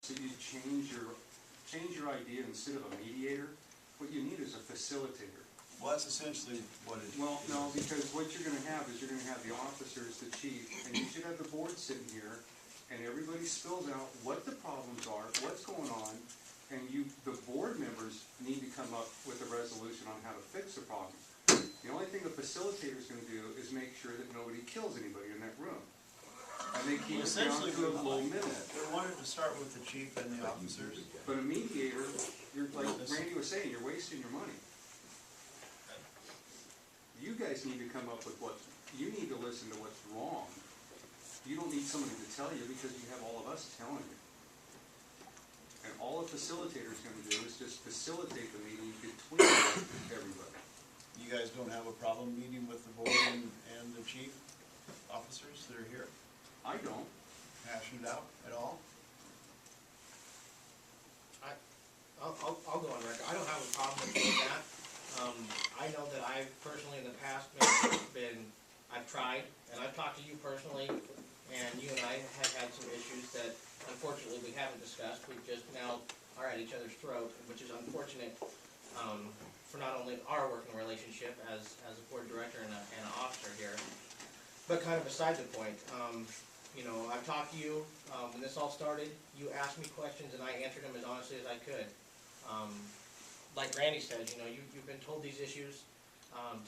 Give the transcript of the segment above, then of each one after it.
So you change your idea. Instead of a mediator, what you need is a facilitator. Well, that's essentially what it is. Well, no, because what you're going to have is you're going to have the officers, the chief, and you should have the board sitting here, and everybody spills out what the problems are, what's going on, and the board members need to come up with a resolution on how to fix the problem. The only thing a facilitator is going to do is make sure that nobody kills anybody in that room. And they keep it down Essentially, to a low minute. they wanted to start with the chief and the officers. But a mediator, you're like Randy was saying, you're wasting your money. You guys need to come up with you need to listen to what's wrong. You don't need somebody to tell you because you have all of us telling you. And all a facilitator is going to do is just facilitate the meeting between everybody. You guys don't have a problem meeting with the board and the chief officers that are here? I don't. Hashing it out at all? I'll go on record. I don't have a problem with that. I know that I've personally in the past I've tried, and I've talked to you personally, and you and I have had some issues that unfortunately we haven't discussed. We just now are at each other's throat, which is unfortunate for not only our working relationship as a board director and an officer here, but kind of beside the point. You know, I've talked to you when this all started. You asked me questions, and I answered them as honestly as I could. Like Randy says, you know, you've been told these issues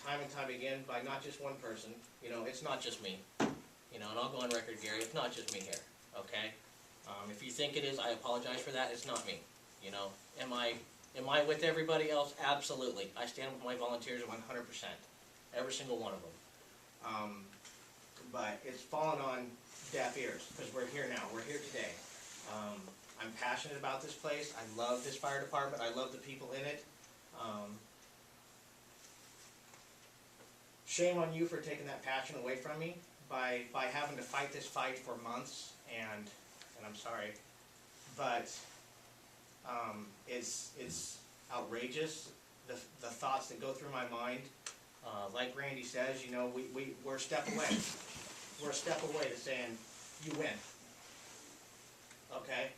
time and time again by not just one person. You know, it's not just me. You know, and I'll go on record, Gary, it's not just me here, okay? If you think it is, I apologize for that. It's not me. You know, am I with everybody else? Absolutely. I stand with my volunteers 100%. Every single one of them. But it's fallen on deaf ears because we're here now. We're here today. I'm passionate about this place. I love this fire department. I love the people in it. Shame on you for taking that passion away from me by having to fight this fight for months, and I'm sorry, but it's outrageous, the thoughts that go through my mind. Like Randy says, you know, we're a step away. We're a step away to saying, you win. Okay?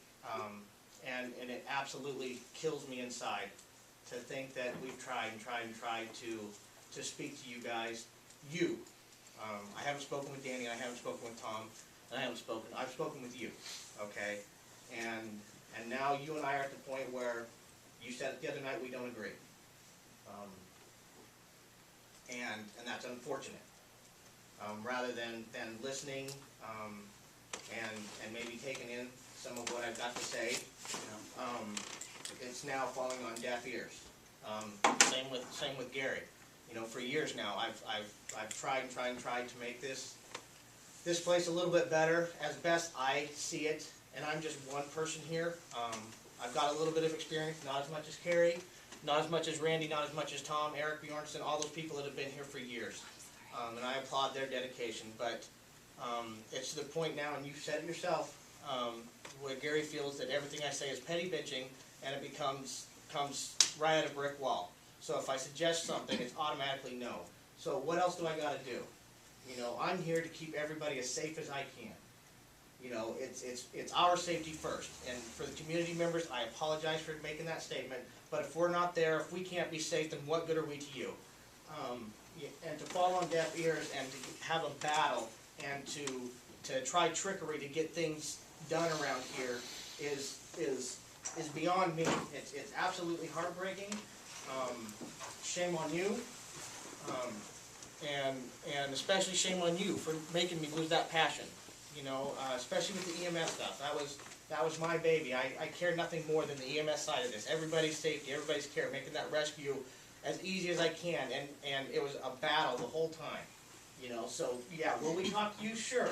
And it absolutely kills me inside to think that we've tried to speak to you guys. I haven't spoken with Danny, I haven't spoken with Tom, and I've spoken with you, okay? And now you and I are at the point where you said the other night we don't agree. And that's unfortunate. Rather than listening and maybe taking in some of what I've got to say, it's now falling on deaf ears. Same with Gary. You know, for years now, I've tried to make this place a little bit better as best I see it, and I'm just one person here. I've got a little bit of experience, not as much as Carrie, not as much as Randy, not as much as Tom, Eric Bjornsson, all those people that have been here for years, and I applaud their dedication. But it's to the point now, and you said it yourself, where Gary feels that everything I say is petty bitching, and it comes right at a brick wall. So if I suggest something, it's automatically no. So what else do I got to do? You know, I'm here to keep everybody as safe as I can. You know, it's our safety first. And for the community members, I apologize for making that statement. But if we're not there, if we can't be safe, then what good are we to you? And to fall on deaf ears and to have a battle and to try trickery to get things done around here is beyond me. It's absolutely heartbreaking. Shame on you, and especially shame on you for making me lose that passion. You know, especially with the EMS stuff. That was my baby. I care nothing more than the EMS side of this. Everybody's safety, everybody's care, making that rescue as easy as I can, and it was a battle the whole time. You know, so yeah, will we talk to you? Sure.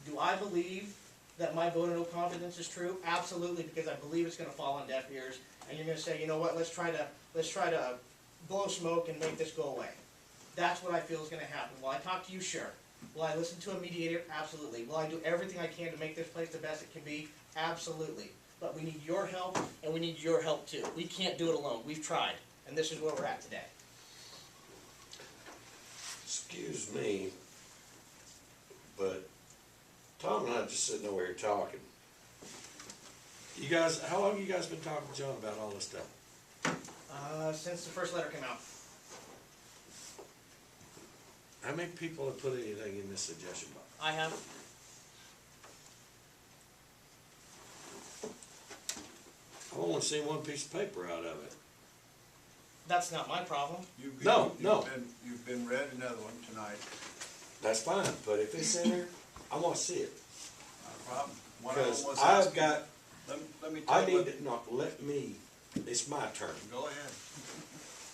Do I believe that my vote of no confidence is true? Absolutely, because I believe it's going to fall on deaf ears, and you're going to say, you know what? Let's try to blow smoke and make this go away. That's what I feel is going to happen. Will I talk to you? Sure. Will I listen to a mediator? Absolutely. Will I do everything I can to make this place the best it can be? Absolutely. But we need your help, and we need your help too. We can't do it alone. We've tried, and this is where we're at today. Excuse me, but Tom and I just sitting over here talking. You guys, how long you guys been talking to John about all this stuff? Since the first letter came out. How many people have put anything in this suggestion box? I have. I've only seen one piece of paper out of it. That's not my problem. No. You've been read another one tonight, That's fine, but if it's in there, I wanna see it. not a problem. One of them Because was I've asking- got, Let me tell I you need what, to, not, let me, it's my turn. go ahead.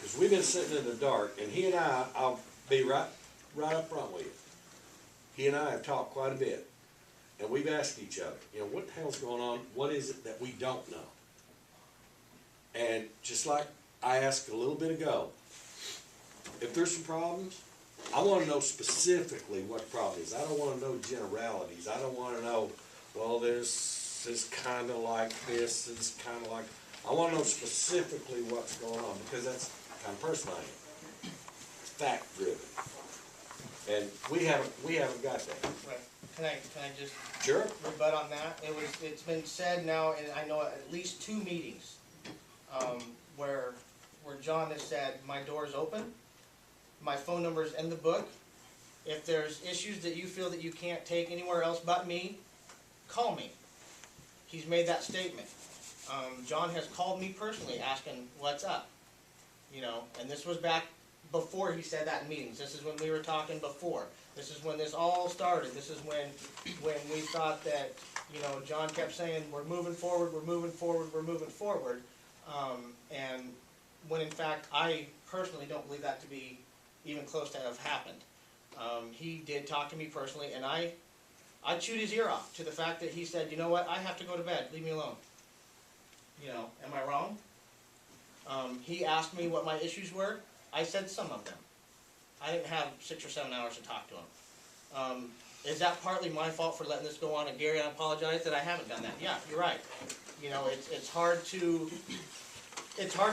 Cause we've been sitting in the dark, and he and I'll be right up front with you. He and I have talked quite a bit, and we've asked each other, you know, what the hell's going on? What is it that we don't know? And just like I asked a little bit ago, if there's some problems, I wanna know specifically what the problem is. I don't wanna know generalities. I don't wanna know, well, this is kinda like this, it's kinda like, I wanna know specifically what's going on, because that's the kind of person I am. Fact driven. And we haven't got that. Right. Can I just Sure? rebut on that? It's been said now, and I know at least 2 meetings, where John has said, my door's open, my phone number's in the book. If there's issues that you feel that you can't take anywhere else but me, call me. He's made that statement. John has called me personally asking, what's up? You know, and this was back before he said that in meetings. This is when we were talking before. This is when this all started. This is when we thought that, you know, John kept saying, we're moving forward, we're moving forward, we're moving forward. And when in fact, I personally don't believe that to be even close to have happened. He did talk to me personally, and I chewed his ear off to the fact that he said, you know what, I have to go to bed, leave me alone. You know, am I wrong? He asked me what my issues were. I said some of them. I didn't have 6 or 7 hours to talk to him. Is that partly my fault for letting this go on? And Gary, I apologize that I haven't done that. Yeah, you're right. You know, it's hard to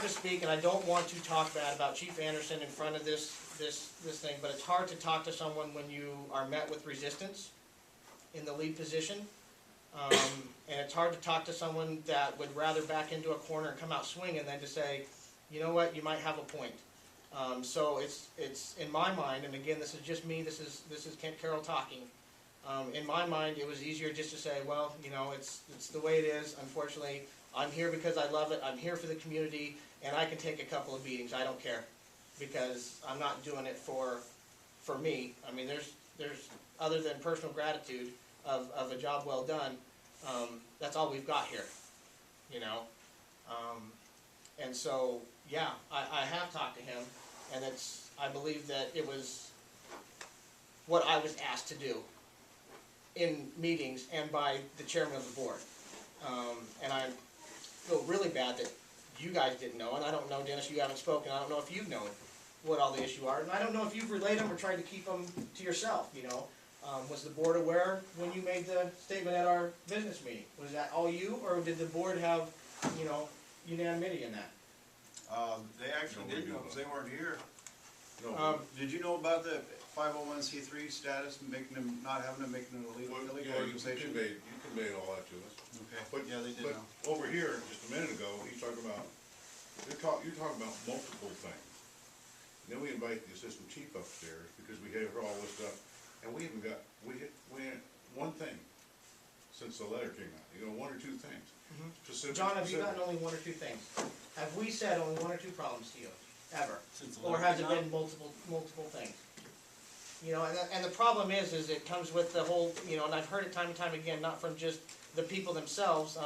speak, and I don't want to talk bad about Chief Anderson in front of this thing, but it's hard to talk to someone when you are met with resistance in the lead position. And it's hard to talk to someone that would rather back into a corner and come out swinging than to say, you know what, you might have a point. So it's in my mind, and again, this is just me, this is Kent Carroll talking. In my mind, it was easier just to say, well, you know, it's the way it is. Unfortunately, I'm here because I love it, I'm here for the community, and I can take a couple of beatings, I don't care. Because I'm not doing it for me. I mean, there's other than personal gratitude of a job well done, that's all we've got here, you know. And so, yeah, I have talked to him, and I believe that it was what I was asked to do in meetings and by the chairman of the board. And I feel really bad that you guys didn't know, and I don't know, Dennis, you haven't spoken, I don't know if you've known what all the issues are, and I don't know if you've relayed them or tried to keep them to yourself, you know. Was the board aware when you made the statement at our business meeting? Was that all you, or did the board have, you know, unanimity in that? They actually did know, because they weren't here. Did you know about the 501c3 status and not having them making an illegal organization? You conveyed all that to us. Okay, But, yeah, they did but know. over here, just a minute ago, he's talking about, you're talking about multiple things. And then we invite the assistant chief upstairs, because we have all this stuff, and we haven't got, we had one thing since the letter came out, you know, 1 or 2 things. Specific- John, have you specific. gotten only 1 or 2 things? Have we said only 1 or 2 problems to you, ever? Since the Or letter has came it out? been multiple things? You know, and the problem is it comes with the whole, you know, and I've heard it time and time again, not from just the people themselves.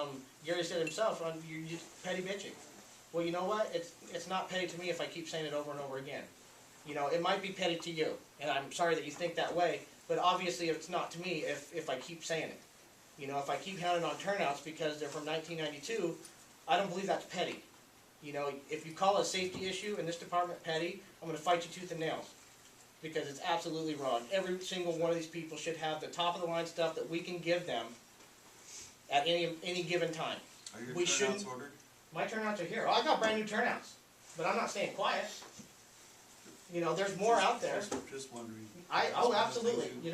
Gary said himself, you're just petty bitching. Well, you know what? It's not petty to me if I keep saying it over and over again. You know, it might be petty to you, and I'm sorry that you think that way, but obviously it's not to me if I keep saying it. You know, if I keep counting on turnouts because they're from 1992, I don't believe that's petty. You know, if you call a safety issue in this department petty, I'm going to fight you tooth and nails. Because it's absolutely wrong. Every single one of these people should have the top of the line stuff that we can give them at any given time. Are your We turnouts shouldn't- ordered? My turnouts are here. Oh, I got brand new turnouts, but I'm not staying quiet. You know, there's more out there. Just wondering. Oh, absolutely. You